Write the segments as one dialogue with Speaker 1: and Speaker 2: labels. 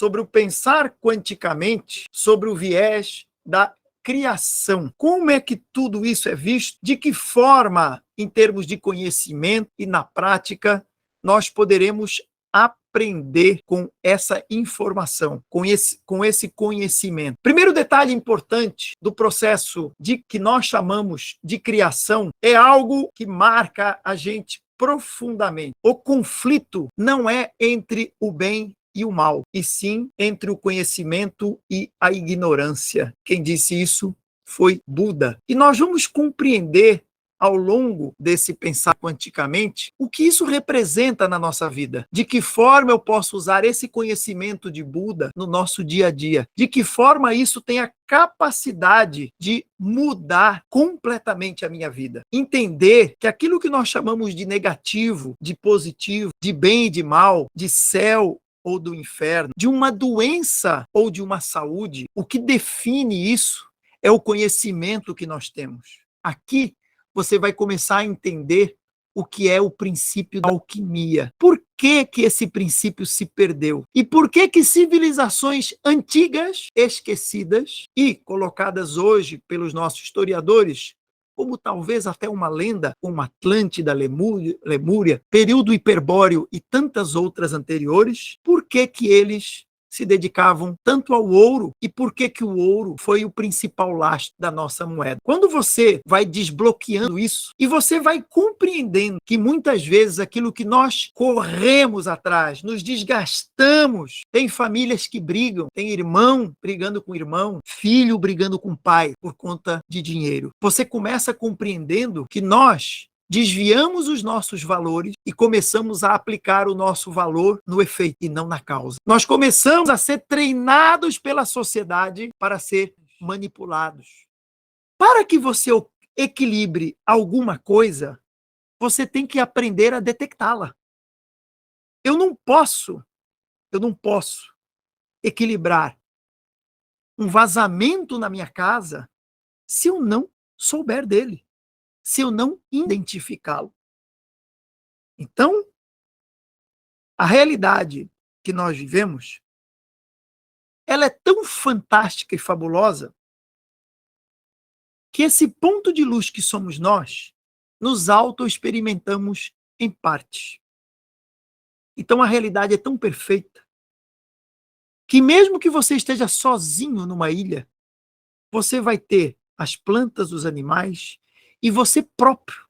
Speaker 1: sobre o pensar quanticamente, sobre o viés da criação. Como é que tudo isso é visto? De que forma, em termos de conhecimento e na prática, nós poderemos aprender com essa informação, com esse conhecimento. Primeiro detalhe importante do processo que nós chamamos de criação é algo que marca a gente profundamente. O conflito não é entre o bem e o mal, e sim entre o conhecimento e a ignorância. Quem disse isso foi Buda. E nós vamos compreender ao longo desse pensar quanticamente o que isso representa na nossa vida. De que forma eu posso usar esse conhecimento de Buda no nosso dia a dia? De que forma isso tem a capacidade de mudar completamente a minha vida? Entender que aquilo que nós chamamos de negativo, de positivo, de bem e de mal, de céu ou do inferno, de uma doença ou de uma saúde, o que define isso é o conhecimento que nós temos. Aqui você vai começar a entender o que é o princípio da alquimia. Por que que esse princípio se perdeu? E por que que civilizações antigas, esquecidas e colocadas hoje pelos nossos historiadores como talvez até uma lenda, como Atlântida, Lemúria, período hiperbóreo e tantas outras anteriores, por que que eles se dedicavam tanto ao ouro e por que que o ouro foi o principal lastro da nossa moeda? Quando você vai desbloqueando isso e você vai compreendendo que muitas vezes aquilo que nós corremos atrás, nos desgastamos, tem famílias que brigam, tem irmão brigando com irmão, filho brigando com pai por conta de dinheiro. Você começa compreendendo que nós desviamos os nossos valores e começamos a aplicar o nosso valor no efeito e não na causa. Nós começamos a ser treinados pela sociedade para ser manipulados. Para que você equilibre alguma coisa, você tem que aprender a detectá-la. Eu não posso equilibrar um vazamento na minha casa se eu não souber dele, se eu não identificá-lo. Então, a realidade que nós vivemos, ela é tão fantástica e fabulosa que esse ponto de luz que somos nós, nos auto-experimentamos em parte. Então, a realidade é tão perfeita que mesmo que você esteja sozinho numa ilha, você vai ter as plantas, os animais e você próprio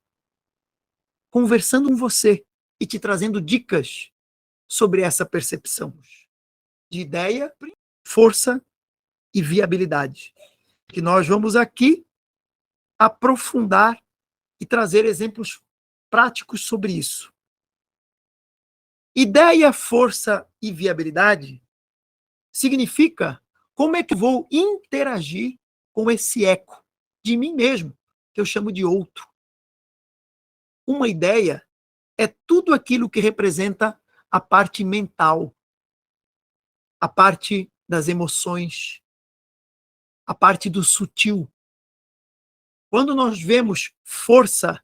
Speaker 1: conversando com você e te trazendo dicas sobre essa percepção de ideia, força e viabilidade, que nós vamos aqui aprofundar e trazer exemplos práticos sobre isso. Ideia, força e viabilidade significa como é que eu vou interagir com esse eco de mim mesmo, que eu chamo de outro. Uma ideia é tudo aquilo que representa a parte mental, a parte das emoções, a parte do sutil. Quando nós vemos força,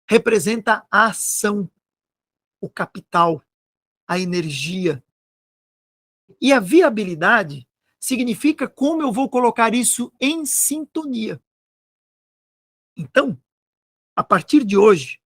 Speaker 1: representa a ação, o capital, a energia. E a viabilidade significa como eu vou colocar isso em sintonia. Então, a partir de hoje,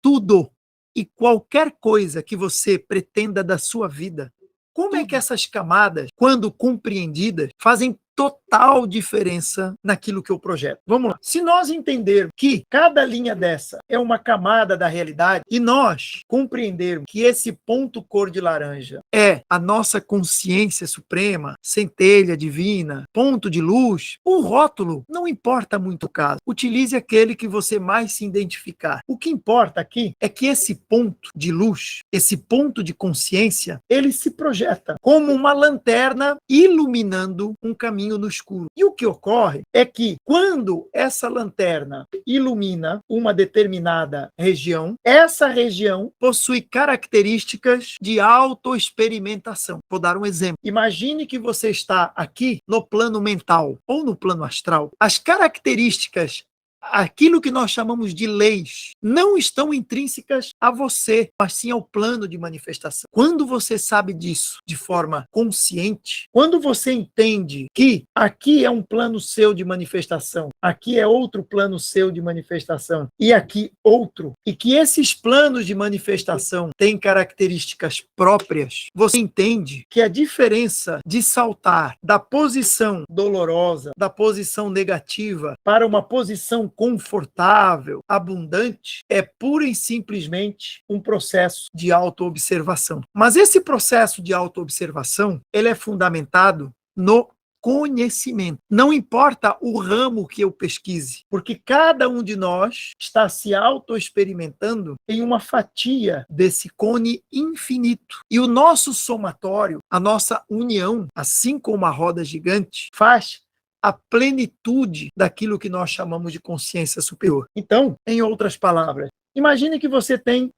Speaker 1: tudo e qualquer coisa que você pretenda da sua vida, como é que essas camadas, quando compreendidas, fazem total diferença naquilo que eu projeto? Vamos lá. Se nós entendermos que cada linha dessa é uma camada da realidade e nós compreendermos que esse ponto cor de laranja é a nossa consciência suprema, centelha divina, ponto de luz, o rótulo não importa muito o caso. Utilize aquele que você mais se identificar. O que importa aqui é que esse ponto de luz, esse ponto de consciência, ele se projeta como uma lanterna iluminando um caminho no escuro. E o que ocorre é que quando essa lanterna ilumina uma determinada região, essa região possui características de autoexperimentação. Vou dar um exemplo. Imagine que você está aqui no plano mental ou no plano astral. As características aquilo que nós chamamos de leis não estão intrínsecas a você, mas sim ao plano de manifestação. Quando você sabe disso de forma consciente, quando você entende que aqui é um plano seu de manifestação, aqui é outro plano seu de manifestação e aqui outro, e que esses planos de manifestação têm características próprias, você entende que a diferença de saltar da posição dolorosa, da posição negativa, para uma posição confortável, abundante, é pura e simplesmente um processo de autoobservação. Mas esse processo de autoobservação, ele é fundamentado no conhecimento. Não importa o ramo que eu pesquise, porque cada um de nós está se autoexperimentando em uma fatia desse cone infinito. E o nosso somatório, a nossa união, assim como a roda gigante, faz a plenitude daquilo que nós chamamos de consciência superior. Então, em outras palavras, imagine que você tem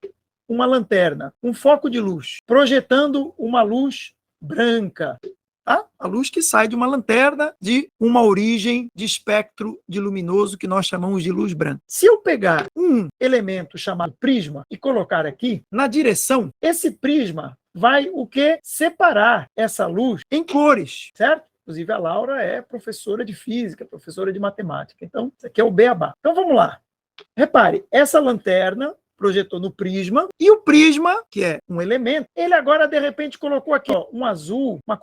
Speaker 1: uma lanterna, um foco de luz, projetando uma luz branca. Tá? A luz que sai de uma lanterna de uma origem de espectro de luminoso que nós chamamos de luz branca. Se eu pegar um elemento chamado prisma e colocar aqui na direção, esse prisma vai o quê? Separar essa luz em cores, certo? Inclusive a Laura é professora de física, professora de matemática. Então, isso aqui é o beabá. Então vamos lá. Repare, essa lanterna projetou no prisma, e o prisma, que é um elemento, ele agora, de repente, colocou aqui ó, um azul, uma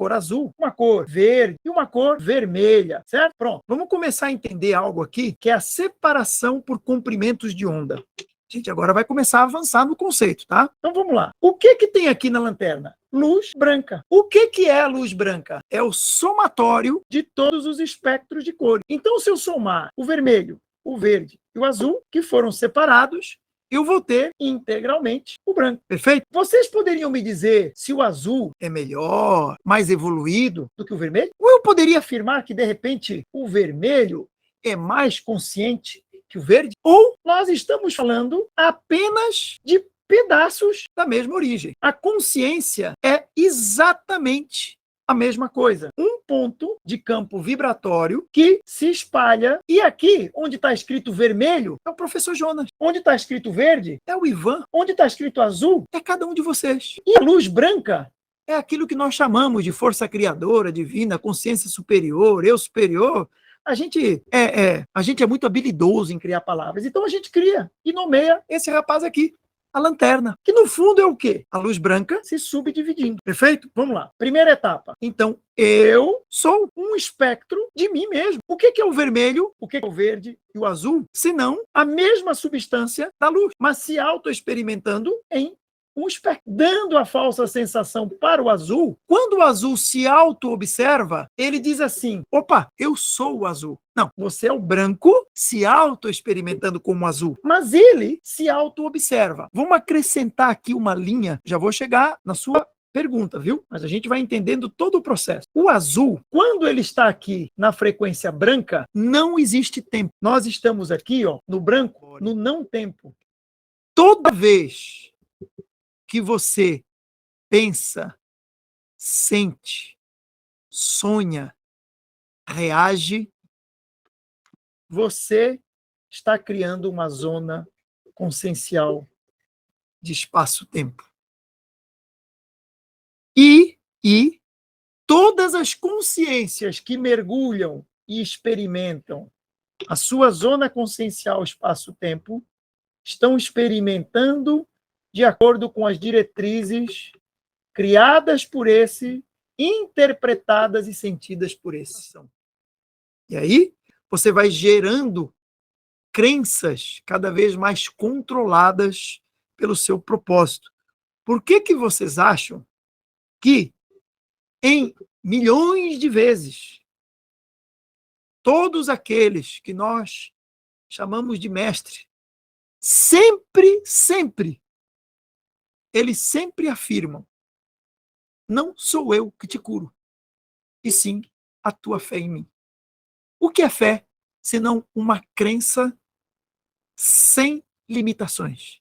Speaker 1: cor verde e uma cor vermelha, certo? Pronto. Vamos começar a entender algo aqui, que é a separação por comprimentos de onda. A gente agora vai começar a avançar no conceito, tá? Então vamos lá. O que que tem aqui na lanterna? Luz branca. O que que é a luz branca? É o somatório de todos os espectros de cores. Então, se eu somar o vermelho, o verde e o azul, que foram separados, eu vou ter integralmente o branco. Perfeito? Vocês poderiam me dizer se o azul é melhor, mais evoluído do que o vermelho? Ou eu poderia afirmar que, de repente, o vermelho é mais consciente que o verde? Ou nós estamos falando apenas de pedaços da mesma origem? A consciência é exatamente a mesma coisa. Um ponto de campo vibratório que se espalha. E aqui, onde está escrito vermelho, é o professor Jonas. Onde está escrito verde, é o Ivan. Onde está escrito azul, é cada um de vocês. E a luz branca é aquilo que nós chamamos de força criadora, divina, consciência superior, eu superior. A gente é muito habilidoso em criar palavras. Então a gente cria e nomeia esse rapaz aqui. A lanterna, que no fundo é o quê? A luz branca se subdividindo. Perfeito? Vamos lá. Primeira etapa. Então, eu sou um espectro de mim mesmo. O que é o vermelho, o que é o verde e o azul? Senão a mesma substância da luz, mas se auto-experimentando em um espectro, dando a falsa sensação para o azul. Quando o azul se auto-observa, ele diz assim, opa, eu sou o azul. Não, você é o branco se auto-experimentando como azul, mas ele se auto-observa. Vamos acrescentar aqui uma linha, já vou chegar na sua pergunta, viu? Mas a gente vai entendendo todo o processo. O azul, quando ele está aqui na frequência branca, não existe tempo. Nós estamos aqui, ó, no branco, no não tempo. Toda vez que você pensa, sente, sonha, reage, você está criando uma zona consciencial de espaço-tempo. E todas as consciências que mergulham e experimentam a sua zona consciencial espaço-tempo estão experimentando de acordo com as diretrizes criadas por esse, interpretadas e sentidas por esse. E aí, você vai gerando crenças cada vez mais controladas pelo seu propósito. Por que que vocês acham que, em milhões de vezes, todos aqueles que nós chamamos de mestre, sempre, eles sempre afirmam, não sou eu que te curo, e sim a tua fé em mim. O que é fé, senão uma crença sem limitações?